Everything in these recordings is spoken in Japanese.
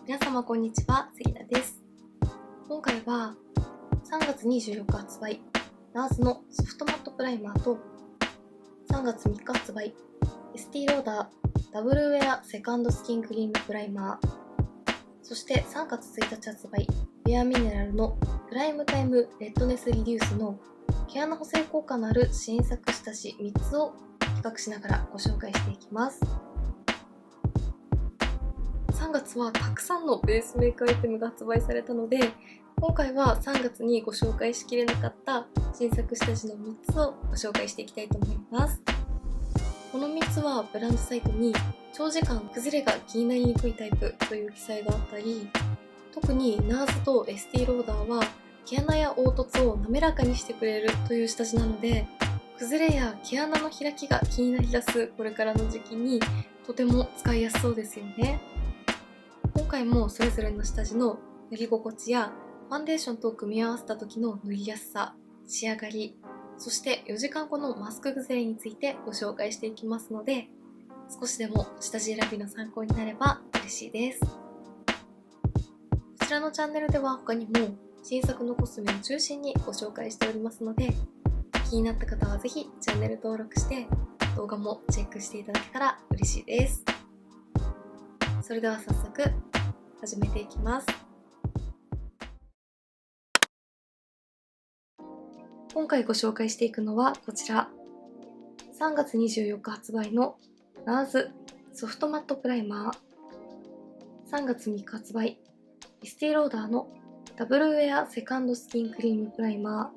皆様こんにちは、杉田です。今回は3月24日発売、NARS のソフトマットプライマーと3月3日発売、エスティローダーダブルウェアセカンドスキンクリームプライマー、そして3月1日発売、ベアミネラルのプライムタイムレッドネスリデュースの毛穴補正効果のある新作下地3つを比較しながらご紹介していきます。3月はたくさんのベースメイクアイテムが発売されたので、今回は3月にご紹介しきれなかった新作下地の3つをご紹介していきたいと思います。この3つはブランドサイトに長時間崩れが気になりにくいタイプという記載があったり、特に NARS とエスティローダーは毛穴や凹凸を滑らかにしてくれるという下地なので、崩れや毛穴の開きが気になりだすこれからの時期にとても使いやすそうですよね。今回もそれぞれの下地の塗り心地やファンデーションと組み合わせた時の塗りやすさ、仕上がり、そして4時間後のマスク崩れについてご紹介していきますので、少しでも下地選びの参考になれば嬉しいです。こちらのチャンネルでは他にも新作のコスメを中心にご紹介しておりますので、気になった方はぜひチャンネル登録して動画もチェックしていただけたら嬉しいです。それでは早速始めていきます。今回ご紹介していくのはこちら、3月24日発売の NARS ソフトマットプライマー、3月3日発売、エスティローダーのダブルウェアセカンドスキンクリームプライマー、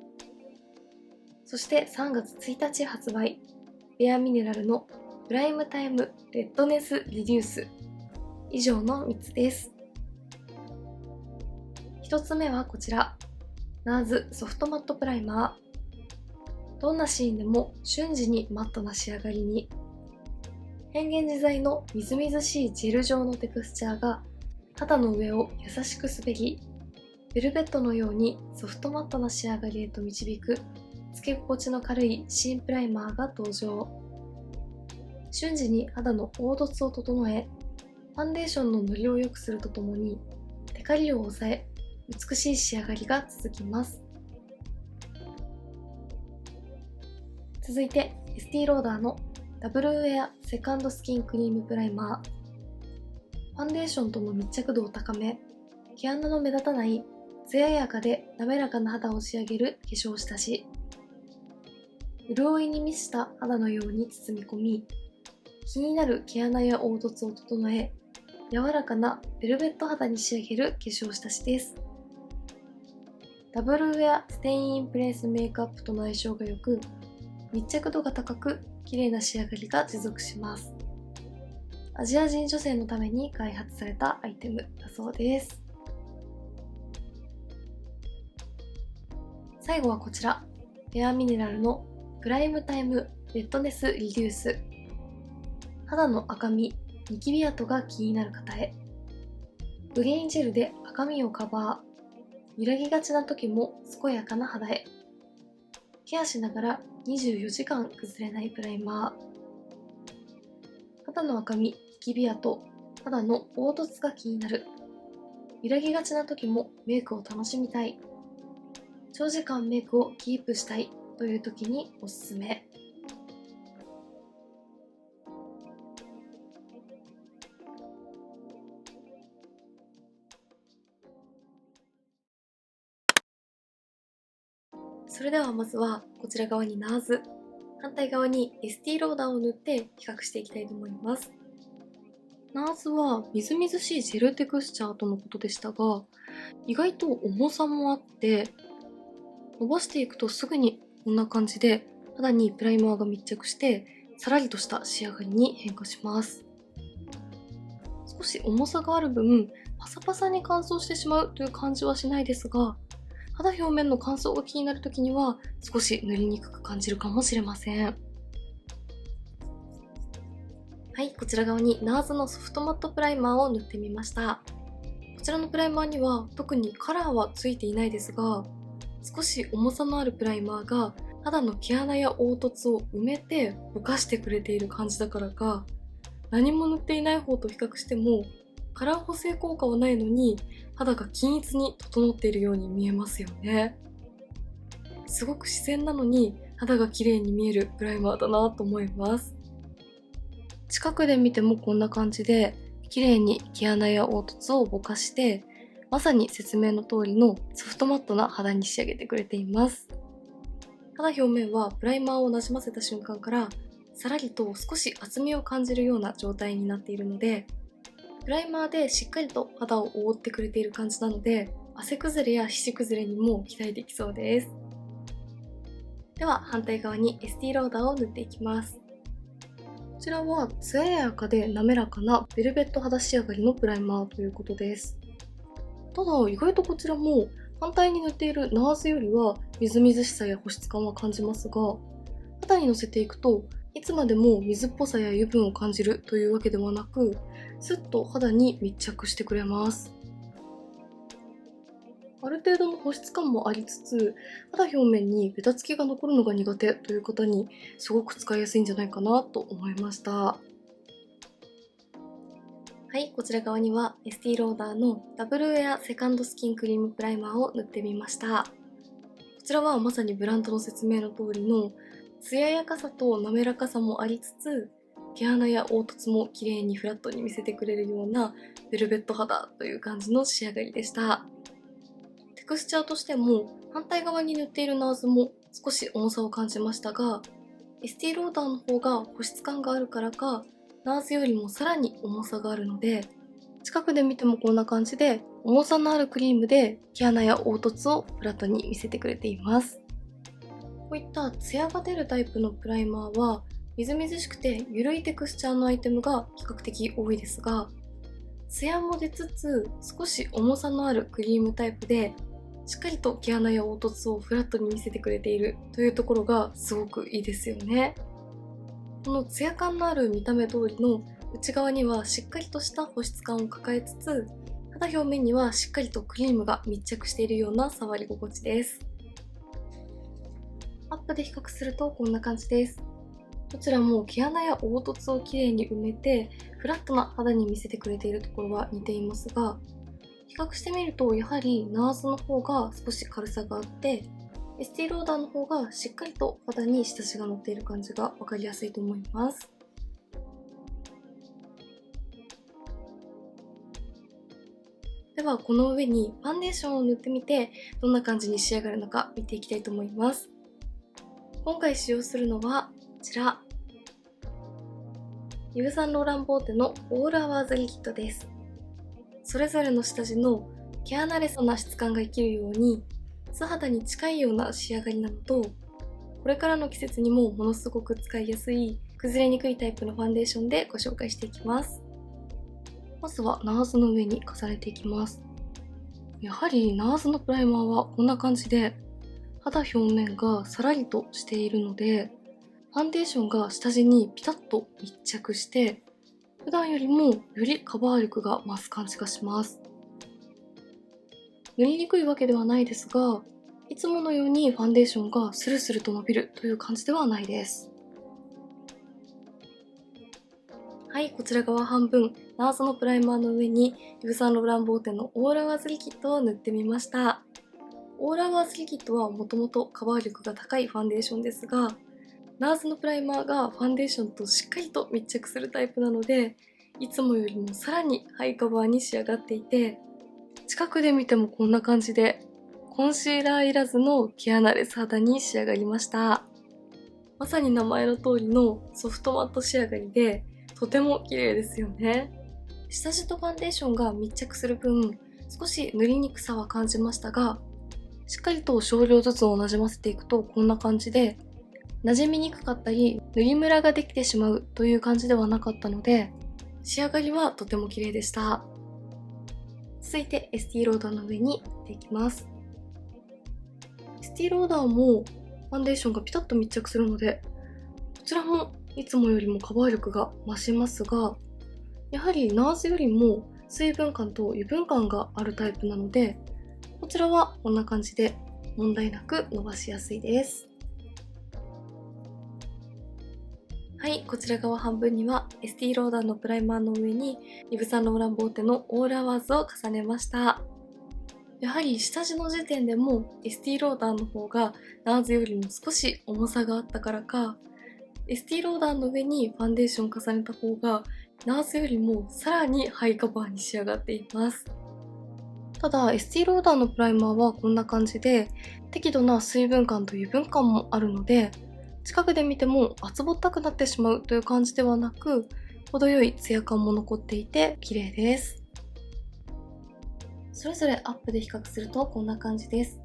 そして3月1日発売、ベアミネラルのプライムタイムレッドネスリデュース、以上の3つです。1つ目はこちら、NARS ソフトマットプライマー。どんなシーンでも瞬時にマットな仕上がりに。変幻自在のみずみずしいジェル状のテクスチャーが肌の上を優しく滑り、ベルベットのようにソフトマットな仕上がりへと導くつけ心地の軽い新プライマーが登場。瞬時に肌の凹凸を整え、ファンデーションの塗りを良くするとともにテカリを抑え、美しい仕上がりが続きます。続いてエスティローダーのダブルウェアセカンドスキンクリームプライマー。ファンデーションとの密着度を高め、毛穴の目立たない艶やかで滑らかな肌を仕上げる化粧下地。潤いに満ちた肌のように包み込み、気になる毛穴や凹凸を整え、柔らかなベルベット肌に仕上げる化粧下地です。ダブルウェアステインインプレースメイクアップとの相性が良く、密着度が高く綺麗な仕上がりが持続します。アジア人女性のために開発されたアイテムだそうです。最後はこちら、ベアミネラルのプライムタイムレッドネスリデュース。肌の赤み、ニキビ跡が気になる方へ。無限ジェルで赤みをカバー。揺らぎがちな時も健やかな肌へ。ケアしながら24時間崩れないプライマー。肌の赤み、ニキビ跡、肌の凹凸が気になる。揺らぎがちな時もメイクを楽しみたい。長時間メイクをキープしたいという時におすすめ。それではまずはこちら側に NARS、反対側にエスティローダーを塗って比較していきたいと思います。NARS はみずみずしいジェルテクスチャーとのことでしたが、意外と重さもあって、伸ばしていくとすぐにこんな感じで肌にプライマーが密着してさらりとした仕上がりに変化します。少し重さがある分、パサパサに乾燥してしまうという感じはしないですが、肌表面の乾燥が気になるときには少し塗りにくく感じるかもしれません。はい、こちら側に NARS のソフトマットプライマーを塗ってみました。こちらのプライマーには特にカラーはついていないですが、少し重さのあるプライマーが肌の毛穴や凹凸を埋めてぼかしてくれている感じだからか、何も塗っていない方と比較してもカラー補正効果はないのに肌が均一に整っているように見えますよね。すごく自然なのに肌が綺麗に見えるプライマーだなと思います。近くで見てもこんな感じで綺麗に毛穴や凹凸をぼかして、まさに説明の通りのソフトマットな肌に仕上げてくれています。肌表面はプライマーをなじませた瞬間からさらりと少し厚みを感じるような状態になっているので、プライマーでしっかりと肌を覆ってくれている感じなので、汗崩れや皮脂崩れにも期待できそうです。では反対側にエスティローダーを塗っていきます。こちらは艶やかで滑らかなベルベット肌仕上がりのプライマーということです。ただ意外とこちらも反対に塗っているナーズよりはみずみずしさや保湿感は感じますが、肌にのせていくといつまでも水っぽさや油分を感じるというわけではなく、スッと肌に密着してくれます。ある程度の保湿感もありつつ、肌表面にベタつきが残るのが苦手という方にすごく使いやすいんじゃないかなと思いました。はい、こちら側にはエスティローダーのダブルウェアセカンドスキンクリームプライマーを塗ってみました。こちらはまさにブランドの説明の通りの艶やかさと滑らかさもありつつ、毛穴や凹凸も綺麗にフラットに見せてくれるようなベルベット肌という感じの仕上がりでした。テクスチャーとしても反対側に塗っているナーズも少し重さを感じましたが、エスティローダーの方が保湿感があるからか、ナーズよりもさらに重さがあるので、近くで見てもこんな感じで重さのあるクリームで毛穴や凹凸をフラットに見せてくれています。こういったツヤが出るタイプのプライマーはみずみずしくて緩いテクスチャーのアイテムが比較的多いですが、ツヤも出つつ少し重さのあるクリームタイプでしっかりと毛穴や凹凸をフラットに見せてくれているというところがすごくいいですよね。このツヤ感のある見た目通りの内側にはしっかりとした保湿感を抱えつつ、肌表面にはしっかりとクリームが密着しているような触り心地です。アップで比較するとこんな感じです。どちらも毛穴や凹凸をきれいに埋めてフラットな肌に見せてくれているところは似ていますが、比較してみるとやはりナーズの方が少し軽さがあって、エスティローダーの方がしっかりと肌に下地が乗っている感じが分かりやすいと思います。ではこの上にファンデーションを塗ってみてどんな感じに仕上がるのか見ていきたいと思います。今回使用するのはこちら、イヴ・サンローランボーテのオールアワーズリキッドです。それぞれの下地の毛穴レスな質感が生きるように素肌に近いような仕上がりなのと、これからの季節にもものすごく使いやすい崩れにくいタイプのファンデーションでご紹介していきます。まずはナーズの上に重ねていきます。やはりナーズのプライマーはこんな感じで肌表面がさらりとしているので、ファンデーションが下地にピタッと密着して普段よりもよりカバー力が増す感じがします。塗りにくいわけではないですが、いつものようにファンデーションがスルスルと伸びるという感じではないです。はい、こちら側半分、ナーズのプライマーの上にイヴ・サンローランボーテのオールアワーズリキッドを塗ってみました。オールアワーズリキッドはもともとカバー力が高いファンデーションですが、ナーズのプライマーがファンデーションとしっかりと密着するタイプなので、いつもよりもさらにハイカバーに仕上がっていて、近くで見てもこんな感じでコンシーラーいらずの毛穴レス肌に仕上がりました。まさに名前の通りのソフトマット仕上がりでとても綺麗ですよね。下地とファンデーションが密着する分少し塗りにくさは感じましたが、しっかりと少量ずつをなじませていくとこんな感じで、馴染みにくかったり塗りムラができてしまうという感じではなかったので、仕上がりはとても綺麗でした。続いてエスティローダーの上に塗っていきます。エスティローダーもファンデーションがピタッと密着するので、こちらもいつもよりもカバー力が増しますが、やはりナーズよりも水分感と油分感があるタイプなので、こちらはこんな感じで問題なく伸ばしやすいです。はい、こちら側半分にはエスティローダーのプライマーの上にイヴ・サンローランボーテのオールアワーズを重ねました。やはり下地の時点でもエスティローダーの方がナーズよりも少し重さがあったからか、エスティローダーの上にファンデーションを重ねた方がナーズよりもさらにハイカバーに仕上がっています。ただエスティローダーのプライマーはこんな感じで適度な水分感と油分感もあるので、近くで見ても厚ぼったくなってしまうという感じではなく、程よいツヤ感も残っていて綺麗です。それぞれアップで比較するとこんな感じです。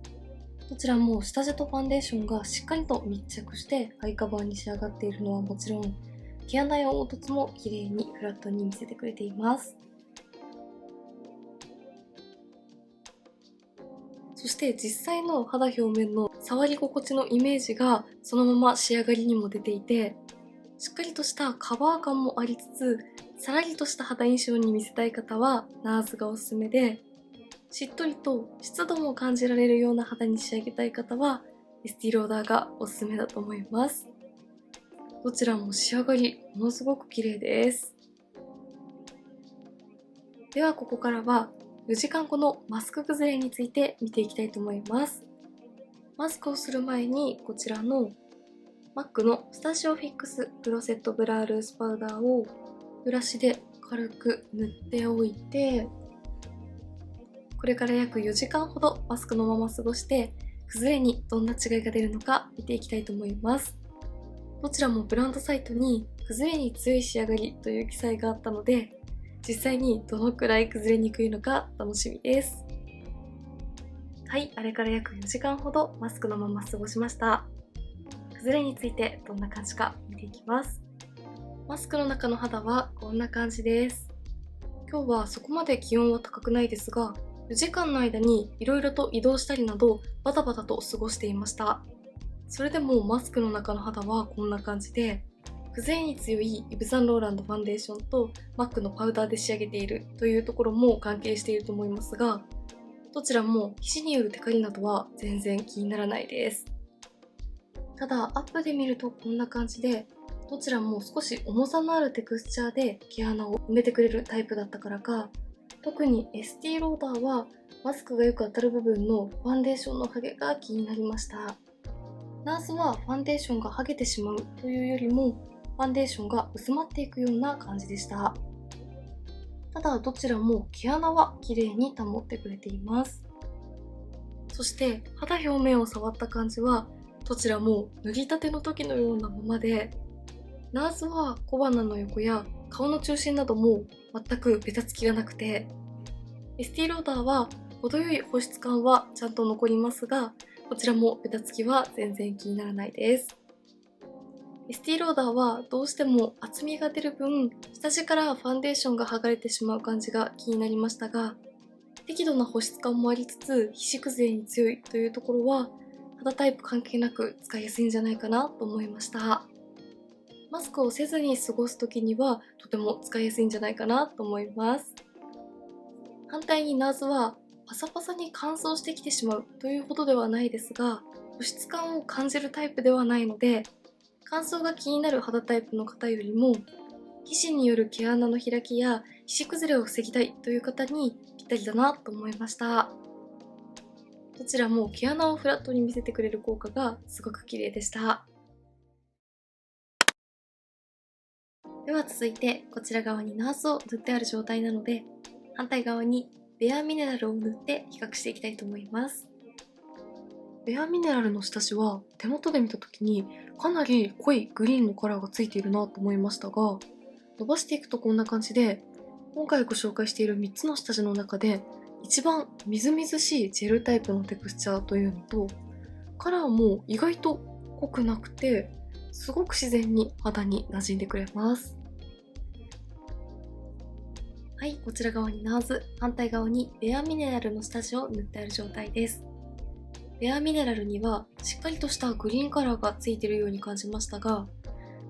どちらも下地とファンデーションがしっかりと密着してハイカバーに仕上がっているのはもちろん、毛穴や凹凸も綺麗にフラットに見せてくれています。そして実際の肌表面の触り心地のイメージがそのまま仕上がりにも出ていて、しっかりとしたカバー感もありつつ、さらりとした肌印象に見せたい方はナーズがおすすめで、しっとりと湿度も感じられるような肌に仕上げたい方はエスティローダーがおすすめだと思います。どちらも仕上がりものすごく綺麗です。ではここからは4時間後のマスク崩れについて見ていきたいと思います。マスクをする前にこちらの MAC のスタジオフィックスプロセットブラールースパウダーをブラシで軽く塗っておいて、これから約4時間ほどマスクのまま過ごして崩れにどんな違いが出るのか見ていきたいと思います。どちらもブランドサイトに崩れに強い仕上がりという記載があったので、実際にどのくらい崩れにくいのか楽しみです。はい、あれから約4時間ほどマスクのまま過ごしました。崩れについてどんな感じか見ていきます。マスクの中の肌はこんな感じです。今日はそこまで気温は高くないですが、4時間の間に色々と移動したりなどバタバタと過ごしていました。それでもマスクの中の肌はこんな感じで、崩れに強いイヴ・サンローランドファンデーションと MAC のパウダーで仕上げているというところも関係していると思いますが、どちらも皮脂によるテカリなどは全然気にならないです。ただアップで見るとこんな感じで、どちらも少し重さのあるテクスチャーで毛穴を埋めてくれるタイプだったからか、特にエスティローダーはマスクがよく当たる部分のファンデーションのハゲが気になりました。ナーズはファンデーションがハゲてしまうというよりもファンデーションが薄まっていくような感じでした。ただどちらも毛穴は綺麗に保ってくれています。そして肌表面を触った感じはどちらも塗りたての時のようなままで、ナーズは小鼻の横や顔の中心なども全くベタつきがなくて、エスティローダーは程よい保湿感はちゃんと残りますが、こちらもベタつきは全然気にならないです。エスティローダーはどうしても厚みが出る分、下地からファンデーションが剥がれてしまう感じが気になりましたが、適度な保湿感もありつつ皮脂崩れに強いというところは肌タイプ関係なく使いやすいんじゃないかなと思いました。マスクをせずに過ごす時にはとても使いやすいんじゃないかなと思います。反対にナーズはパサパサに乾燥してきてしまうというほどではないですが、保湿感を感じるタイプではないので、乾燥が気になる肌タイプの方よりも皮脂による毛穴の開きや皮脂崩れを防ぎたいという方にぴったりだなと思いました。どちらも毛穴をフラットに見せてくれる効果がすごく綺麗でした。では続いてこちら側にナーズを塗ってある状態なので、反対側にベアミネラルを塗って比較していきたいと思います。ベアミネラルの下地は手元で見た時にかなり濃いグリーンのカラーがついているなと思いましたが、伸ばしていくとこんな感じで、今回ご紹介している3つの下地の中で一番みずみずしいジェルタイプのテクスチャーというのと、カラーも意外と濃くなくてすごく自然に肌に馴染んでくれます。はい、こちら側にナーズ、反対側にベアミネラルの下地を塗ってある状態です。ベアミネラルにはしっかりとしたグリーンカラーがついているように感じましたが、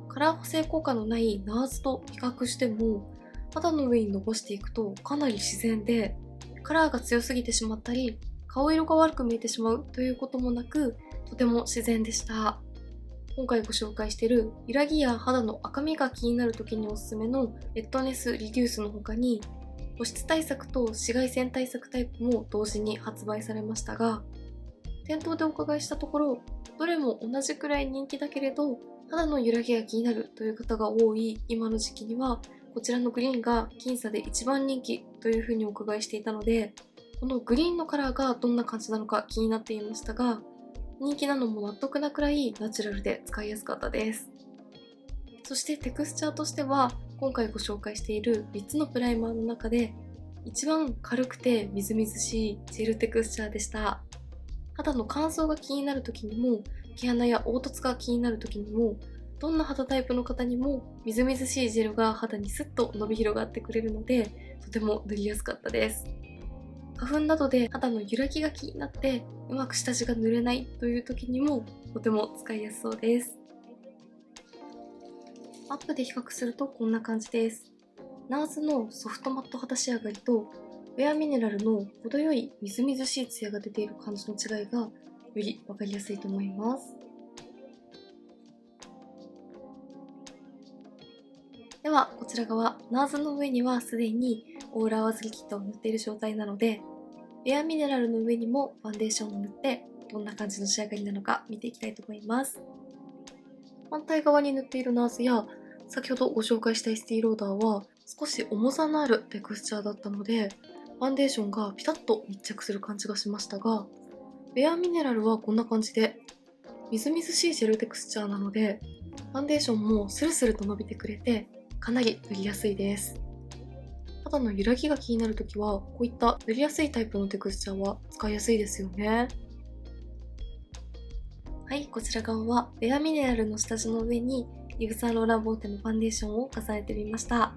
カラー補正効果のないナーズと比較しても肌の上にのばしていくとかなり自然で、カラーが強すぎてしまったり顔色が悪く見えてしまうということもなく、とても自然でした。今回ご紹介している揺らぎや肌の赤みが気になる時におすすめのレッドネスリデュースの他に、保湿対策と紫外線対策タイプも同時に発売されましたが、店頭でお伺いしたところ、どれも同じくらい人気だけれど肌の揺らぎが気になるという方が多い今の時期には、こちらのグリーンが僅差で一番人気というふうにお伺いしていたので、このグリーンのカラーがどんな感じなのか気になっていましたが、人気なのも納得なくらいナチュラルで使いやすかったです。そしてテクスチャーとしては、今回ご紹介している3つのプライマーの中で一番軽くてみずみずしいジェルテクスチャーでした。肌の乾燥が気になる時にも、毛穴や凹凸が気になる時にも、どんな肌タイプの方にもみずみずしいジェルが肌にスッと伸び広がってくれるので、とても塗りやすかったです。花粉などで肌の揺らぎが気になってうまく下地が塗れないという時にもとても使いやすそうです。アップで比較するとこんな感じです。NARS のソフトマット肌仕上がりとウェアミネラルの程よいみずみずしいツヤが出ている感じの違いがより分かりやすいと思います。ではこちら側、NARS の上にはすでにオーラ合わせキットを塗っている状態なので、ウェアミネラルの上にもファンデーションを塗ってどんな感じの仕上がりなのか見ていきたいと思います。反対側に塗っているNARSや先ほどご紹介したエスティローダーは少し重さのあるテクスチャーだったので、ファンデーションがピタッと密着する感じがしましたが、ウェアミネラルはこんな感じでみずみずしいジェルテクスチャーなので、ファンデーションもスルスルと伸びてくれてかなり塗りやすいです。肌の揺らぎが気になるときはこういった塗りやすいタイプのテクスチャーは使いやすいですよね。はい、こちら側はウェアミネラルの下地の上にイヴ・サンローランボーテのファンデーションを重ねてみました。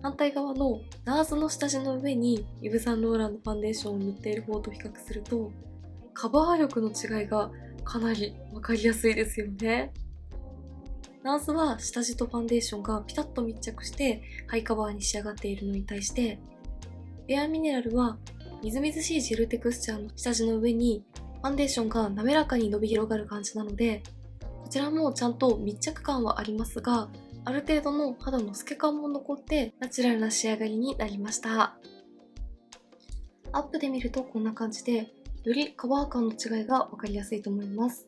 反対側のNARSの下地の上にイヴ・サンローランのファンデーションを塗っている方と比較すると、カバー力の違いがかなり分かりやすいですよね。NARSは下地とファンデーションがピタッと密着してハイカバーに仕上がっているのに対して、ウェアミネラルはみずみずしいジェルテクスチャーの下地の上にファンデーションが滑らかに伸び広がる感じなので、こちらもちゃんと密着感はありますが、ある程度の肌の透け感も残ってナチュラルな仕上がりになりました。アップで見るとこんな感じで、よりカバー感の違いが分かりやすいと思います。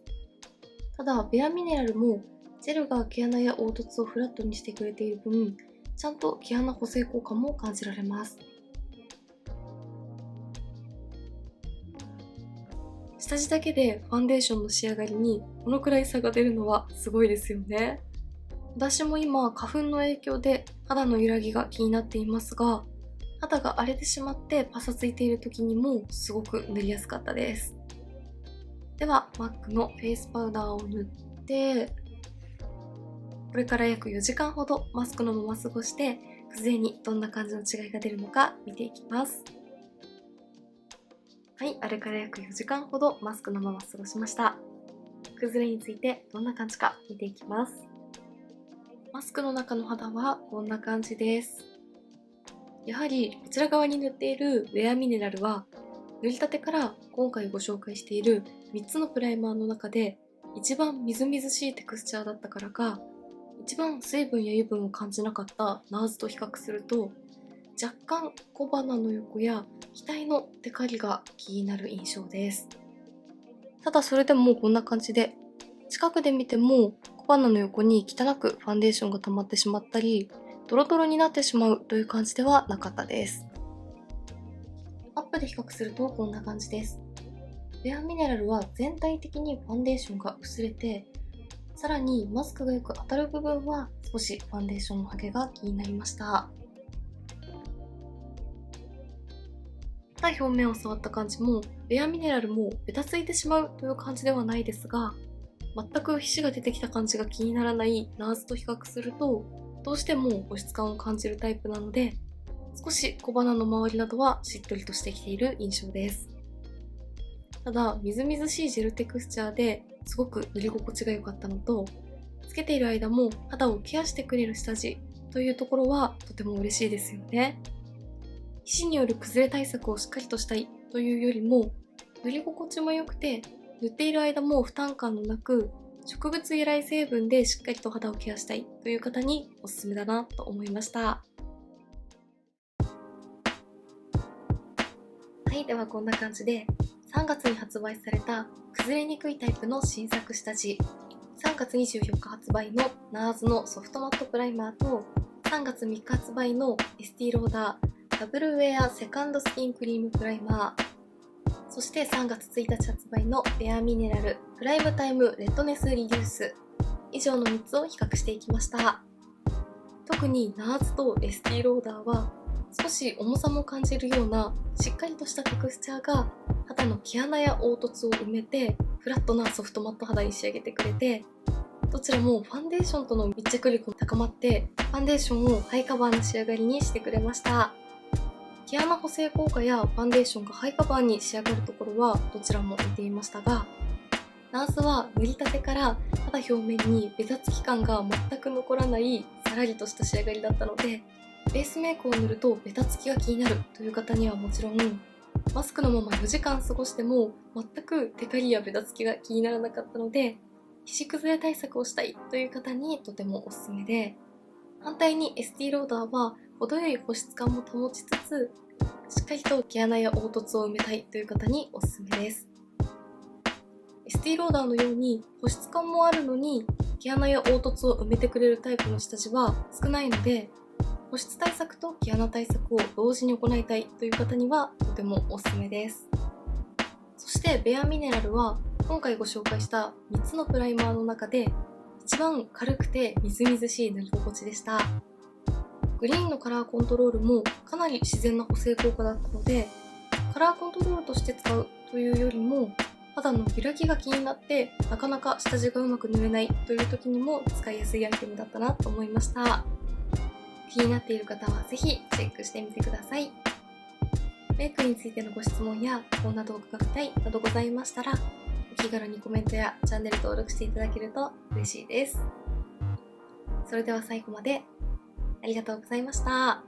ただ、ベアミネラルもジェルが毛穴や凹凸をフラットにしてくれている分、ちゃんと毛穴補正効果も感じられます。下地だけでファンデーションの仕上がりにこのくらい差が出るのはすごいですよね。私も今花粉の影響で肌の揺らぎが気になっていますが、肌が荒れてしまってパサついている時にもすごく塗りやすかったです。では MAC のフェイスパウダーを塗って、これから約4時間ほどマスクのまま過ごして、崩れにどんな感じの違いが出るのか見ていきます。はい、あれから約4時間ほどマスクのまま過ごしました。崩れについてどんな感じか見ていきます。マスクの中の肌はこんな感じです。やはりこちら側に塗っているウェアミネラルは塗りたてから今回ご紹介している3つのプライマーの中で一番みずみずしいテクスチャーだったからか、一番水分や油分を感じなかったNARSと比較すると、若干小鼻の横や額のテカリが気になる印象です。ただそれでもこんな感じで、近くで見ても小鼻の横に汚くファンデーションが溜まってしまったり、ドロドロになってしまうという感じではなかったです。アップで比較するとこんな感じです。ウェアミネラルは全体的にファンデーションが薄れて、さらにマスクがよく当たる部分は少しファンデーションのハゲが気になりました。肌表面を触った感じも、ウェアミネラルもベタついてしまうという感じではないですが、全く皮脂が出てきた感じが気にならないNARSと比較すると、どうしても保湿感を感じるタイプなので、少し小鼻の周りなどはしっとりとしてきている印象です。ただ、みずみずしいジェルテクスチャーですごく塗り心地が良かったのと、つけている間も肌をケアしてくれる下地というところはとても嬉しいですよね。皮脂による崩れ対策をしっかりとしたいというよりも、塗り心地も良くて塗っている間も負担感のなく植物由来成分でしっかりと肌をケアしたいという方におすすめだなと思いました。はい、ではこんな感じで3月に発売された崩れにくいタイプの新作下地、3月24日発売の NARS のソフトマットプライマーと3月3日発売のエスティローダーダブルウェアセカンドスキンクリームプライマー、そして3月1日発売のベアミネラルプライムタイムレッドネスリデュース、以上の3つを比較していきました。特に NARS とエスティローダーは少し重さも感じるようなしっかりとしたテクスチャーが肌の毛穴や凹凸を埋めてフラットなソフトマット肌に仕上げてくれて、どちらもファンデーションとの密着力も高まってファンデーションをハイカバーな仕上がりにしてくれました。毛穴補正効果やファンデーションがハイカバーに仕上がるところはどちらも似ていましたが、NARS は塗りたてから肌表面にベタつき感が全く残らないさらりとした仕上がりだったので、ベースメイクを塗るとベタつきが気になるという方にはもちろん、マスクのまま4時間過ごしても全くテカリやベタつきが気にならなかったので、皮脂崩れ対策をしたいという方にとてもおすすめで、反対にエスティローダーは程よい保湿感も保ちつつしっかりと毛穴や凹凸を埋めたいという方におすすめです。エスティローダーのように保湿感もあるのに毛穴や凹凸を埋めてくれるタイプの下地は少ないので、保湿対策と毛穴対策を同時に行いたいという方にはとてもおすすめです。そしてベアミネラルは今回ご紹介した3つのプライマーの中で一番軽くてみずみずしい塗り心地でした。グリーンのカラーコントロールもかなり自然な補正効果だったので、カラーコントロールとして使うというよりも肌の揺らぎが気になってなかなか下地がうまく塗れないという時にも使いやすいアイテムだったなと思いました。気になっている方はぜひチェックしてみてください。メイクについてのご質問やこんな動画が見たいなどございましたら、お気軽にコメントやチャンネル登録していただけると嬉しいです。それでは最後までありがとうございました。